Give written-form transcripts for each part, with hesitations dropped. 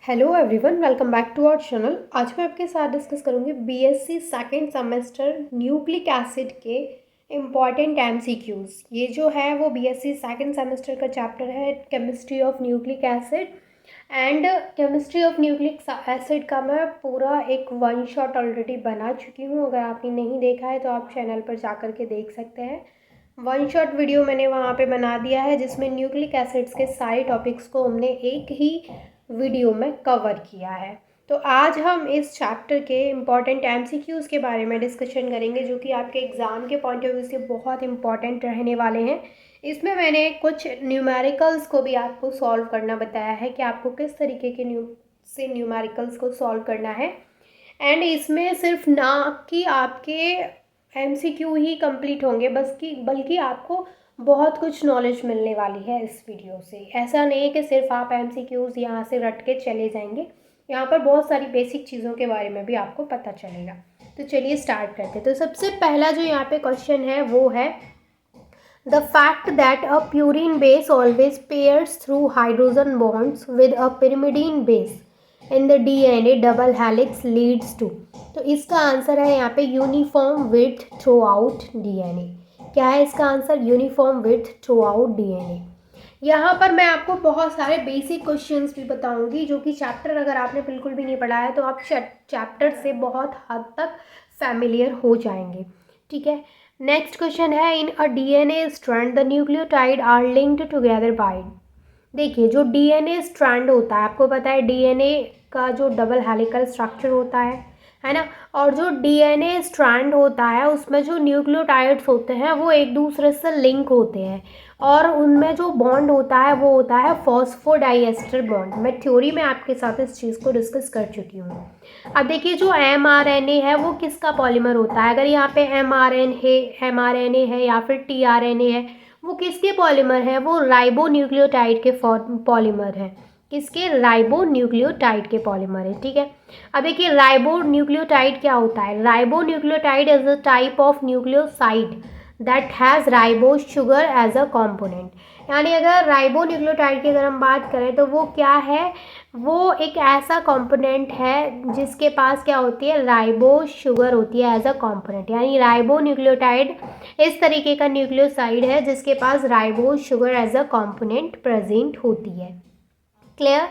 Hello everyone, welcome back to our channel. आज मैं आपके साथ डिस्कस करूंगी BSc second semester nucleic acid के इम्पॉर्टेंट एमसीक्यूज़। ये जो है वो बीएससी सेकेंड सेमेस्टर का चैप्टर है chemistry of nucleic acid. And chemistry of nucleic acid का मैं पूरा एक वन शॉट ऑलरेडी बना चुकी हूँ। अगर आपने नहीं देखा है तो आप चैनल पर जा कर के देख सकते हैं। वन शॉट वीडियो मैंने वहाँ पे बना दिया है जिसमें न्यूक्लिक एसिड्स के सारे टॉपिक्स को हमने एक ही वीडियो में कवर किया है। तो आज हम इस चैप्टर के इम्पॉर्टेंट एमसीक्यूज़ के बारे में डिस्कशन करेंगे जो कि आपके एग्ज़ाम के पॉइंट ऑफ व्यू से बहुत इंपॉर्टेंट रहने वाले हैं। इसमें मैंने कुछ न्यूमेरिकल्स को भी आपको सॉल्व करना बताया है कि आपको किस तरीके के न्यूमेरिकल्स को सॉल्व करना है। एंड इसमें सिर्फ ना कि आपके एमसीक्यू ही कंप्लीट होंगे बल्कि आपको बहुत कुछ नॉलेज मिलने वाली है इस वीडियो से। ऐसा नहीं है कि सिर्फ आप एमसीक्यूज़ यहाँ से रट के चले जाएंगे, यहाँ पर बहुत सारी बेसिक चीज़ों के बारे में भी आपको पता चलेगा। तो चलिए स्टार्ट करते हैं। तो सबसे पहला जो यहाँ पे क्वेश्चन है वो है the fact that a purine base always pairs through hydrogen bonds with a pyrimidine base in the DNA double helix leads to. तो इसका आंसर है यहाँ पे uniform width throughout DNA। क्या है इसका answer? Uniform width throughout DNA। यहाँ पर मैं आपको बहुत सारे बेसिक क्वेश्चंस भी बताऊंगी जो कि चैप्टर अगर आपने बिल्कुल भी नहीं पढ़ा है तो आप चैप्टर से बहुत हद तक फैमिलियर हो जाएंगे। ठीक है, नेक्स्ट क्वेश्चन है in a DNA strand the nucleotide are linked together by. देखिए, जो DNA स्ट्रैंड होता है, आपको पता है DNA का जो डबल हेलिकल स्ट्रक्चर होता है ना, और जो DNA स्ट्रैंड होता है उसमें जो न्यूक्लियोटाइड्स होते हैं वो एक दूसरे से लिंक होते हैं और उनमें जो बॉन्ड होता है वो होता है फॉस्फोडाइएस्टर बॉन्ड। मैं थ्योरी में आपके साथ इस चीज़ को डिस्कस कर चुकी हूँ। अब देखिए, जो mRNA है वो किसका पॉलीमर होता है? अगर यहाँ पे mRNA है या फिर tRNA है, वो किसके पॉलीमर है? वो राइबो न्यूक्लियोटाइड के पॉलीमर है। किसके? राइबो न्यूक्लियोटाइड के पॉलीमर है। ठीक है, अब देखिए राइबो न्यूक्लियोटाइड क्या होता है? Ribonucleotide is a type of nucleoside that has ribose sugar as a component. यानी अगर राइबो न्यूक्लियोटाइड की अगर हम बात करें तो वो क्या है? वो एक ऐसा कंपोनेंट है जिसके पास क्या होती है? राइबोज शुगर होती है एज अ कंपोनेंट। यानी राइबो न्यूक्लियोटाइड इस तरीके का न्यूक्लियोसाइड है जिसके पास ribose sugar as a component present होती है। क्लियर?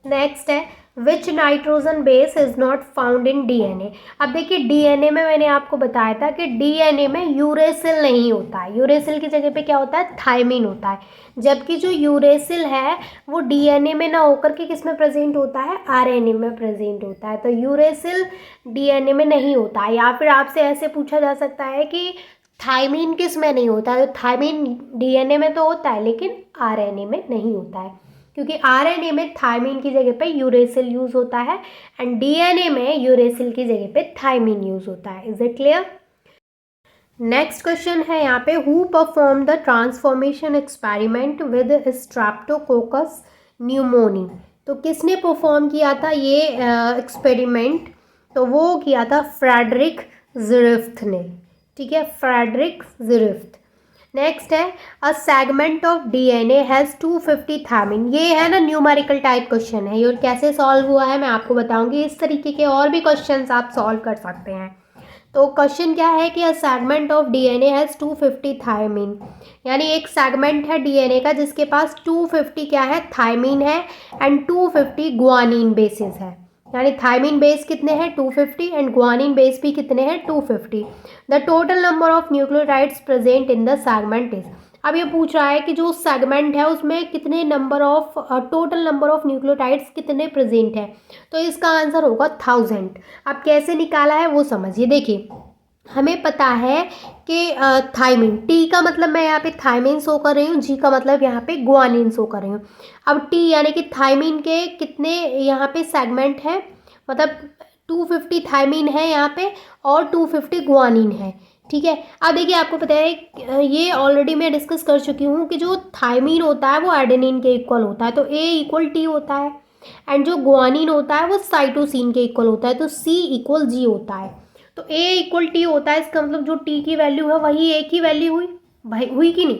नेक्स्ट है which nitrogen base is not found in DNA। अब देखिए, DNA में मैंने आपको बताया था कि DNA में यूरेसिल नहीं होता है। यूरेसिल की जगह पे क्या होता है? थायमिन होता है। जबकि जो यूरेसिल है वो DNA में ना होकर के किस में प्रेजेंट होता है? RNA में प्रेजेंट होता है। तो यूरेसिल DNA में नहीं होता है। या फिर आपसे ऐसे पूछा जा सकता है कि थायमिन किस में नहीं होता है? तो थायमिन DNA में तो होता है लेकिन RNA में नहीं होता है, क्योंकि RNA में थायमिन की जगह पे यूरेसिल यूज़ होता है एंड DNA में यूरेसिल की जगह पे थायमिन यूज़ होता है। Is it clear? Next question है यहाँ पे who perform the transformation experiment with Streptococcus pneumoniae. तो किसने परफॉर्म किया था ये एक्सपेरिमेंट? तो वो किया था फ्रेडरिक ज़िरिफ्थ ने। ठीक है, फ्रेडरिक ज़िरिफ्थ। नेक्स्ट है a segment of DNA has 250 thymine. ये है ना न्यूमेरिकल टाइप क्वेश्चन है, और कैसे सॉल्व हुआ है मैं आपको बताऊंगी। इस तरीके के और भी क्वेश्चंस आप सॉल्व कर सकते हैं। तो क्वेश्चन क्या है कि a segment of DNA has 250 thymine. यानी एक सेगमेंट है DNA का जिसके पास 250 क्या है? थायमिन है एंड 250 ग्वानिन बेसिस है। यानी थायमिन बेस कितने हैं? 250 एंड ग्वानिन बेस भी कितने हैं? 250। The total number of nucleotides present in the segment is. अब ये पूछ रहा है कि जो सेगमेंट है उसमें कितने number of total number of nucleotides कितने प्रेजेंट है? तो इसका आंसर होगा 1000। अब कैसे निकाला है वो समझिए। देखिए, हमें पता है कि थायमिन, टी का मतलब मैं यहाँ पे थायमिन शो कर रही हूँ, जी का मतलब यहाँ पे ग्वानिन शो कर रही हूँ। अब टी यानी कि थायमिन के कितने यहाँ पे सेगमेंट है? मतलब 250 थायमिन है यहाँ पे और 250 ग्वानिन है। ठीक है, अब देखिए आपको पता है ये ऑलरेडी मैं डिस्कस कर चुकी हूँ कि जो थायमिन होता है वो एडेनिन के इक्वल होता है, तो A इक्वल टी होता है एंड जो ग्वानिन होता है वो साइटोसिन के इक्वल होता है, तो C इक्वल जी होता है। तो A इक्वल टी होता है, इसका मतलब जो टी की वैल्यू है वही A की वैल्यू हुई, भाई हुई कि नहीं?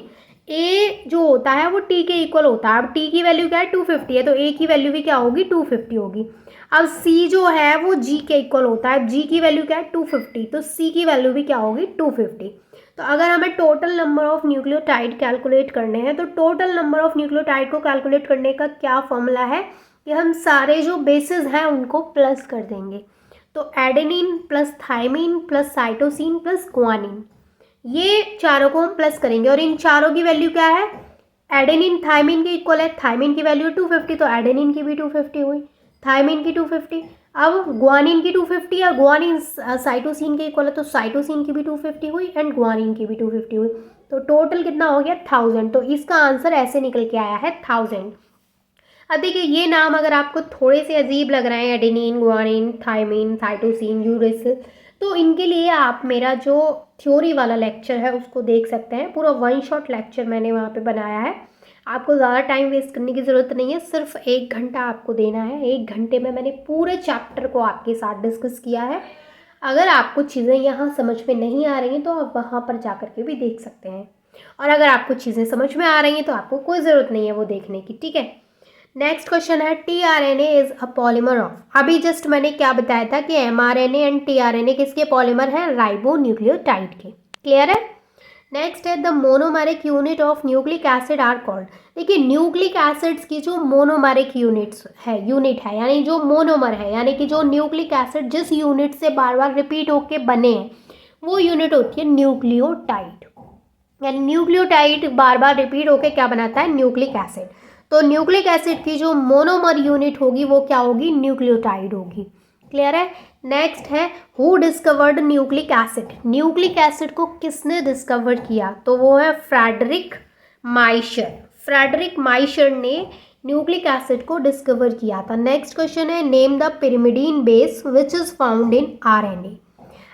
ए जो होता है वो टी के इक्वल होता है। अब टी की वैल्यू क्या है 250 है, तो ए की वैल्यू भी क्या होगी 250 होगी। अब सी जो है वो जी के इक्वल होता है, जी की वैल्यू क्या है 250, तो सी की वैल्यू भी क्या होगी 250। तो अगर हमें total number of nucleotide calculate करने हैं, तो टोटल नंबर ऑफ न्यूक्लियोटाइड को कैलकुलेट करने का क्या फॉर्मूला है कि हम सारे जो बेसिस हैं उनको प्लस कर देंगे। तो adenine plus thymine plus cytosine plus guanine, ये चारों को हम प्लस करेंगे और इन चारों की वैल्यू क्या है, एडेनिन थाइमिन के इक्वल है, थाइमिन की वैल्यू 250, तो एडेनिन की भी 250 हुई, थाइमिन की 250, अब ग्वानिन की 250 और ग्वानिन साइटोसिन के इक्वल है, तो साइटोसिन की भी 250 हुई एंड ग्वानिन की भी 250 हुई। तो टोटल कितना हो गया 1000। तो इसका आंसर ऐसे निकल के आया है 1000। अब देखिए ये नाम अगर आपको थोड़े से अजीब लग रहे हैं, adenine, guanine, thymine, cytosine, uracil, तो इनके लिए आप मेरा जो थ्योरी वाला लेक्चर है उसको देख सकते हैं। पूरा 1 शॉट लेक्चर मैंने वहाँ पे बनाया है। आपको ज़्यादा टाइम वेस्ट करने की ज़रूरत नहीं है, सिर्फ 1 घंटा आपको देना है। 1 घंटे में मैंने पूरे चैप्टर को आपके साथ डिस्कस किया है। अगर आपको चीज़ें यहाँ समझ में नहीं आ रही हैं तो आप वहाँ पर जा कर के भी देख सकते हैं, और अगर आपको चीज़ें समझ में आ रही हैं तो आपको कोई ज़रूरत नहीं है वो देखने की, ठीक है। नेक्स्ट क्वेश्चन है tRNA is a polymer of, अभी जस्ट मैंने क्या बताया था कि mRNA एंड tRNA किसके पॉलीमर हैं, राइबो न्यूक्लियोटाइड के। क्लियर है। नेक्स्ट है the monomeric unit of nucleic acid are called. देखिए न्यूक्लिक एसिड्स की जो मोनोमेरिक यूनिट है यानी जो मोनोमर है, यानी कि जो न्यूक्लिक एसिड जिस यूनिट से बार बार रिपीट होके बने हैं वो यूनिट होती है न्यूक्लियोटाइड। यानी न्यूक्लियोटाइड बार बार रिपीट होके क्या बनाता है, न्यूक्लिक एसिड। तो न्यूक्लिक एसिड की जो मोनोमर यूनिट होगी वो क्या होगी, न्यूक्लियोटाइड होगी। क्लियर है। नेक्स्ट है who discovered nucleic acid, nucleic acid को किसने डिस्कवर किया, तो वो है फ्रेडरिक माइशर। फ्रेडरिक माइशर ने न्यूक्लिक एसिड को डिस्कवर किया था। नेक्स्ट क्वेश्चन है name the pyrimidine base which is found in RNA.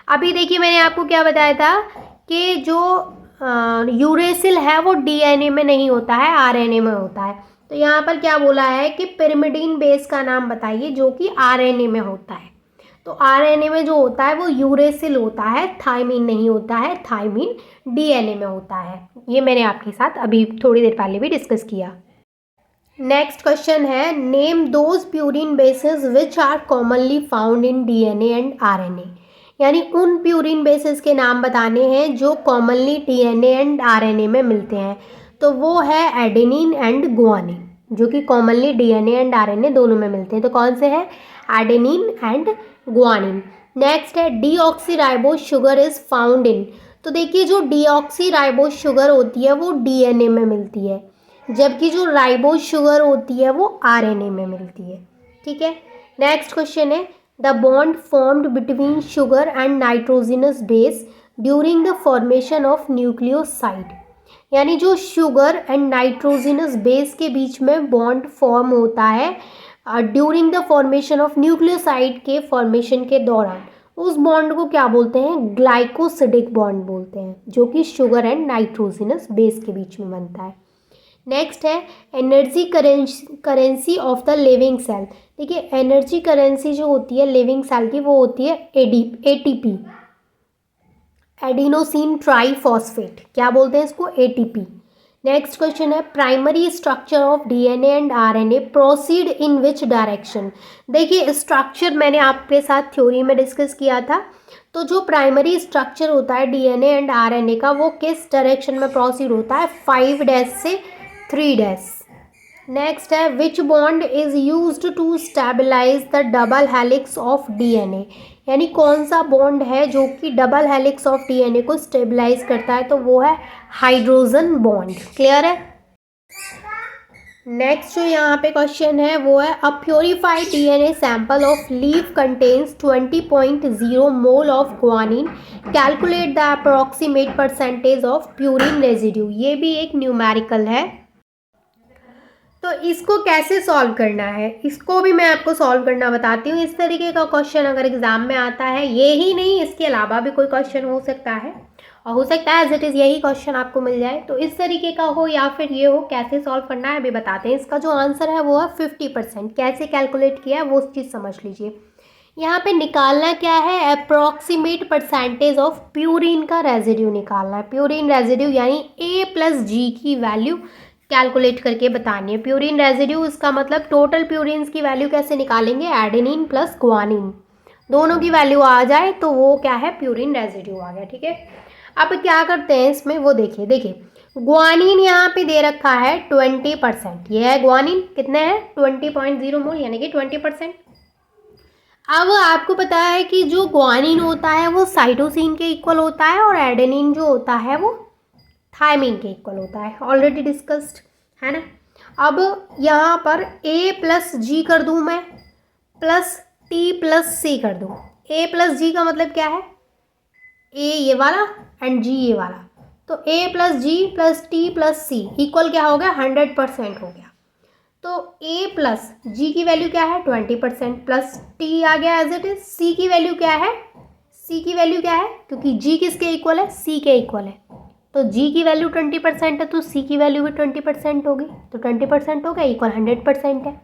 अभी देखिए मैंने आपको क्या बताया था कि जो यूरेसिल है वो डीएनए में नहीं होता है, आरएनए में होता है। तो यहाँ पर क्या बोला है कि पिरिमिडीन बेस का नाम बताइए जो कि आरएनए में होता है। तो आरएनए में जो होता है वो यूरेसिल होता है, थाइमिन नहीं होता है, थाइमिन डीएनए में होता है। ये मैंने आपके साथ अभी थोड़ी देर पहले भी डिस्कस किया। नेक्स्ट क्वेश्चन है name those purine bases which are commonly found in DNA and RNA, यानी उन प्यूरिन बेसिस के नाम बताने हैं जो कॉमनली डीएनए एंड आरएनए में मिलते हैं। तो वो है एडेनिन एंड ग्वानिन, जो कि कॉमनली डीएनए एंड आरएनए दोनों में मिलते हैं। तो कौन से हैं, एडेनिन एंड ग्वानिन। नेक्स्ट है deoxyribose sugar is found in. तो देखिए जो डीऑक्सीराइबोस शुगर होती है वो डीएनए में मिलती है, जबकि जो राइबोस शुगर होती है वो आरएनए में मिलती है। ठीक है। नेक्स्ट क्वेश्चन है the bond formed between sugar and nitrogenous base during the formation of nucleoside, यानी जो शुगर एंड नाइट्रोजिनस बेस के बीच में बॉन्ड फॉर्म होता है during the formation of nucleoside के फॉर्मेशन के दौरान, उस बॉन्ड को क्या बोलते हैं, ग्लाइकोसिडिक बॉन्ड बोलते हैं, जो कि शुगर एंड नाइट्रोजिनस बेस के बीच में बनता है। नेक्स्ट है energy currency of the living cell. देखिए एनर्जी करेंसी जो होती है लिविंग सेल की वो होती है एटीपी, एडिनोसिन ट्राइफॉस्फेट, क्या बोलते हैं इसको, एटीपी। नेक्स्ट क्वेश्चन है primary structure of DNA and RNA proceed in which direction. देखिए स्ट्रक्चर मैंने आपके साथ थ्योरी में डिस्कस किया था। तो जो प्राइमरी स्ट्रक्चर होता है डीएनए एंड आरएनए का वो किस डायरेक्शन में प्रोसीड होता है, 5' से 3'। नेक्स्ट है which bond is used to stabilise the double helix of DNA, यानी कौन सा बॉन्ड है जो कि डबल हेलिक्स ऑफ डीएनए को स्टेबलाइज करता है, तो वो है हाइड्रोजन बॉन्ड। क्लियर है। नेक्स्ट जो यहाँ पे क्वेश्चन है वो है a purified DNA sample of leaf contains 20.0 mole of guanine, calculate the approximate percentage of purine residue. ये भी एक न्यूमेरिकल है। तो इसको कैसे सॉल्व करना है, इसको भी मैं आपको सॉल्व करना बताती हूँ। इस तरीके का क्वेश्चन अगर एग्जाम में आता है, ये ही नहीं इसके अलावा भी कोई क्वेश्चन हो सकता है, और हो सकता है एज इट इज़ यही क्वेश्चन आपको मिल जाए। तो इस तरीके का हो या फिर ये हो, कैसे सॉल्व करना है अभी बताते हैं। इसका जो आंसर है वो है 50%। कैसे कैलकुलेट किया है वो चीज़ समझ लीजिए। यहाँ पे निकालना क्या है, अप्रॉक्सीमेट परसेंटेज ऑफ प्यूरिन का रेजिड्यू निकालना है। प्यूरिन रेजिड्यू यानी A+G की वैल्यू कैलकुलेट करके बतानी है। प्यूरिन रेजिड्यू इसका मतलब टोटल प्यूरिन्स की वैल्यू कैसे निकालेंगे, एडेनिन प्लस ग्वानिन दोनों की वैल्यू आ जाए तो वो क्या है, प्यूरिन रेजिड्यू आ गया। ठीक है, अब क्या करते हैं इसमें वो देखिए ग्वानिन यहाँ पे दे रखा है 20%, ये है ग्वानिन, कितने हैं 20.0 मोल यानी कि 20%। अब आपको पता है कि जो ग्वानिन होता है वो साइटोसिन के इक्वल होता है और एडेनिन जो होता है वो थायमिन के इक्वल होता है, ऑलरेडी डिस्कस्ड है ना। अब यहाँ पर A+G कर दूँ मैं, प्लस T+C कर दूँ। A+G का मतलब क्या है, A ये वाला एंड G ये वाला, तो A+G प्लस T+C इक्वल क्या हो गया, 100% हो गया। तो A+G की वैल्यू क्या है 20% प्लस T आ गया एज इट इज। C की वैल्यू क्या है, C की वैल्यू क्या है, क्योंकि G किसके इक्वल है, C के इक्वल है, तो G की वैल्यू 20% है तो C की वैल्यू भी 20% होगी, तो 20% हो गया इक्वल 100% है।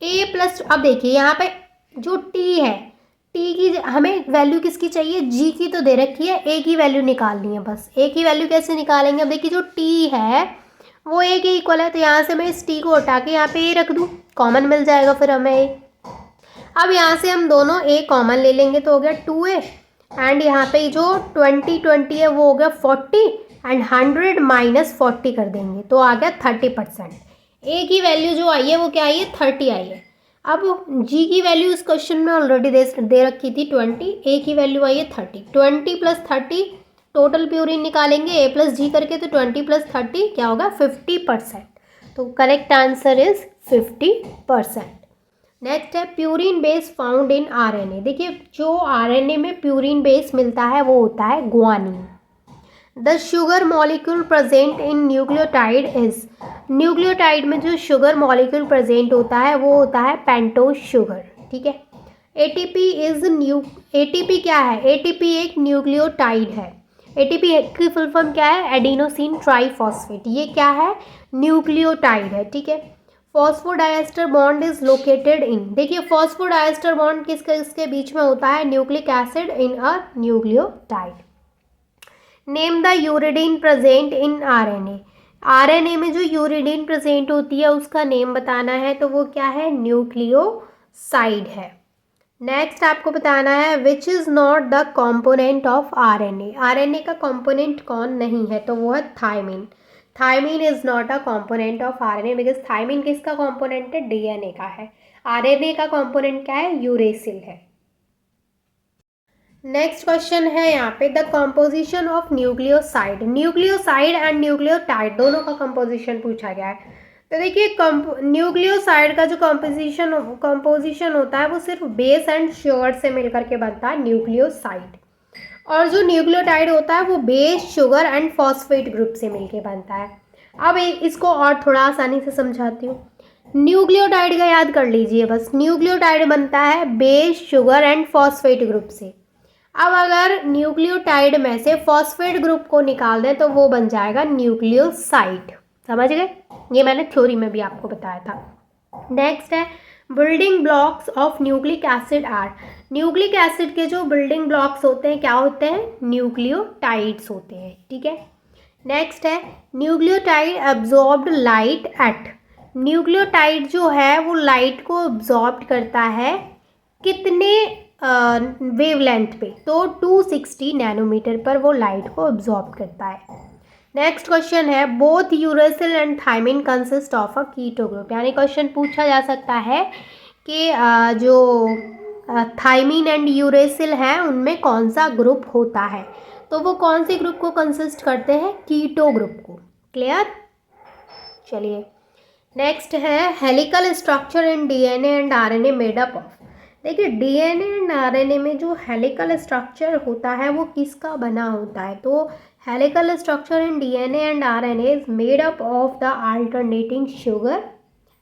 A+, अब देखिए यहाँ पे जो T है, T की हमें वैल्यू किसकी चाहिए, G की तो दे रखी है, A की वैल्यू निकालनी है बस। A की वैल्यू कैसे निकालेंगे, अब देखिए जो T है वो A के इक्वल है, तो यहाँ से मैं इस T को हटा के यहाँ पे A रख दूँ, कॉमन मिल जाएगा फिर हमें A। अब यहाँ से हम दोनों A कॉमन ले लेंगे तो हो गया 2A, एंड यहाँ पे जो 20 है वो हो गया 40, एंड 100 माइनस 40 कर देंगे तो आ गया 30%। A की वैल्यू जो आई है वो क्या आई है, 30 आई है। अब G की वैल्यू इस क्वेश्चन में ऑलरेडी दे रखी थी 20, A की वैल्यू आई है 30, 20 प्लस 30 टोटल प्यूरिन निकालेंगे A+G करके, तो 20 प्लस 30 क्या होगा 50%, तो करेक्ट आंसर इज 50%। नेक्स्ट है purine base found in RNA। देखिए जो RNA में प्यूरिन बेस मिलता है वो होता है guanine. The sugar molecule present in nucleotide is, nucleotide में जो शुगर मॉलिक्यूल प्रेजेंट होता है वो होता है पेंटोज शुगर। ठीक है, ATP क्या है, ATP एक न्यूक्लियोटाइड है। ATP की फुल फॉर्म क्या है, एडिनोसिन ट्राइफॉस्फेट, ये क्या है, न्यूक्लियोटाइड है। ठीक है, phosphodiester bond is located in, देखिए फॉस्फोडाइएस्टर बॉन्ड किसके बीच में होता है, nucleic acid in a nucleotide. Name the uridine present in RNA, RNA में जो यूरिडीन प्रेजेंट होती है उसका नेम बताना है, तो वो क्या है, न्यूक्लियोसाइड है। नेक्स्ट आपको बताना है which is not the component of RNA, RNA का कॉम्पोनेंट कौन नहीं है, तो वो है thymine. Thymine is not a component of RNA because thymine किसका कॉम्पोनेंट है, DNA का है। RNA का कॉम्पोनेंट क्या है, यूरेसिल है। नेक्स्ट क्वेश्चन है यहाँ पे the composition of nucleoside, nucleoside and nucleotide दोनों का कंपोजिशन पूछा गया है। तो देखिए न्यूक्लियोसाइड का जो कंपोजिशन होता है वो सिर्फ बेस एंड शुगर से मिलकर के बनता है न्यूक्लियोसाइड, और जो न्यूक्लियोटाइड होता है वो base sugar and phosphate group से मिलके बनता है। अब इसको और थोड़ा आसानी से समझाती हूँ। न्यूक्लियोटाइड का याद कर लीजिए बस, न्यूक्लियोटाइड बनता है base sugar and phosphate group से। अब अगर न्यूक्लियोटाइड में से फॉस्फेट ग्रुप को निकाल दें तो वो बन जाएगा न्यूक्लियोसाइड, समझ गए, ये मैंने थ्योरी में भी आपको बताया था। नेक्स्ट है building blocks of nucleic acid are, nucleic acid के जो बिल्डिंग ब्लॉक्स होते हैं क्या होते हैं, न्यूक्लियोटाइड्स होते हैं। ठीक है, नेक्स्ट है nucleotide absorbed light at, nucleotide जो है वो लाइट को एब्जॉर्ब करता है कितने वेवलेंथ पे, तो 260 नैनोमीटर पर वो लाइट को एब्जॉर्ब करता है। नेक्स्ट क्वेश्चन है both uracil and thymine consist of a keto group, यानी क्वेश्चन पूछा जा सकता है कि जो थायमिन एंड यूरेसिल हैं उनमें कौन सा ग्रुप होता है, तो वो कौन से ग्रुप को कंसिस्ट करते हैं, कीटो ग्रुप को। क्लियर, चलिए नेक्स्ट है helical structure in DNA and RNA made up of, देखिए DNA एंड RNA में जो हेलिकल स्ट्रक्चर होता है वो किसका बना होता है, तो helical structure in DNA and RNA is made up of the alternating sugar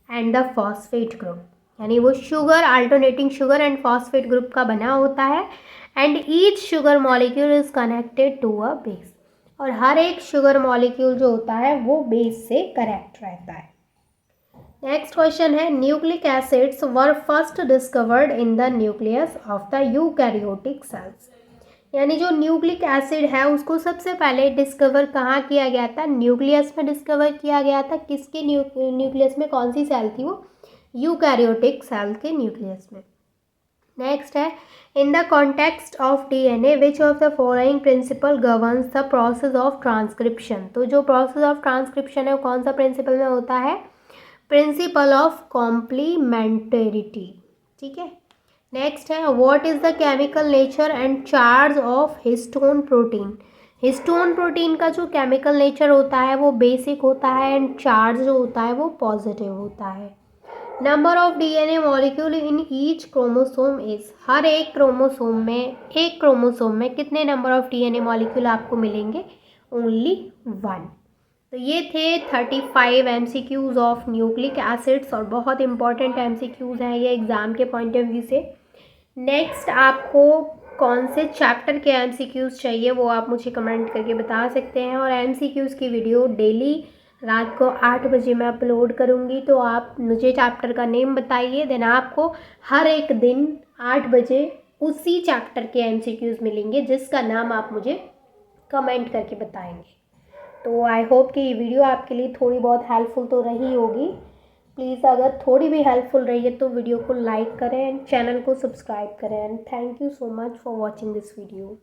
and the phosphate group, यानी वो sugar alternating sugar and phosphate group का बना होता है, and each sugar molecule is connected to a base, और हर एक sugar molecule जो होता है वो बेस से कनेक्ट रहता है। नेक्स्ट क्वेश्चन है nucleic acids were first discovered in the nucleus of the eukaryotic cells. यानी जो न्यूक्लिक एसिड है उसको सबसे पहले डिस्कवर कहाँ किया गया था? न्यूक्लियस में डिस्कवर किया गया था। किसके न्यूक्लियस में? कौन सी सेल थी वो? यूकैरियोटिक सेल के न्यूक्लियस में। नेक्स्ट है in the context of DNA which of the following principle governs the process of transcription. तो जो प्रोसेस ऑफ ट्रांसक्रिप्शन है वो कौन सा प्रिंसिपल में होता है? Principle of complementarity. ठीक है। नेक्स्ट है what is the chemical nature and charge of histone protein. Histone protein का जो केमिकल नेचर होता है वो बेसिक होता है एंड चार्ज जो होता है वो पॉजिटिव होता है। Number of DNA molecule in each chromosome is. हर एक क्रोमोसोम में कितने नंबर ऑफ डीएनए मॉलिक्यूल आपको मिलेंगे? ओनली 1। तो ये थे 35 एमसीक्यूज़ ऑफ न्यूक्लिक एसिड्स और बहुत इंपॉर्टेंट एमसीक्यूज़ हैं ये एग्ज़ाम के पॉइंट ऑफ व्यू से। नेक्स्ट आपको कौन से चैप्टर के एमसीक्यूज़ चाहिए वो आप मुझे कमेंट करके बता सकते हैं। और एमसीक्यूज़ की वीडियो डेली रात को 8 बजे मैं अपलोड करूँगी, तो आप मुझे चैप्टर का नेम बताइए, देन आपको हर एक दिन 8 बजे उसी चैप्टर के एमसीक्यूज़ मिलेंगे जिसका नाम आप मुझे कमेंट करके बताएंगे। तो आई होप कि ये वीडियो आपके लिए थोड़ी बहुत हेल्पफुल तो रही होगी। प्लीज़ अगर थोड़ी भी हेल्पफुल रही है तो वीडियो को लाइक करें एंड चैनल को सब्सक्राइब करें। And thank you so much for watching this video.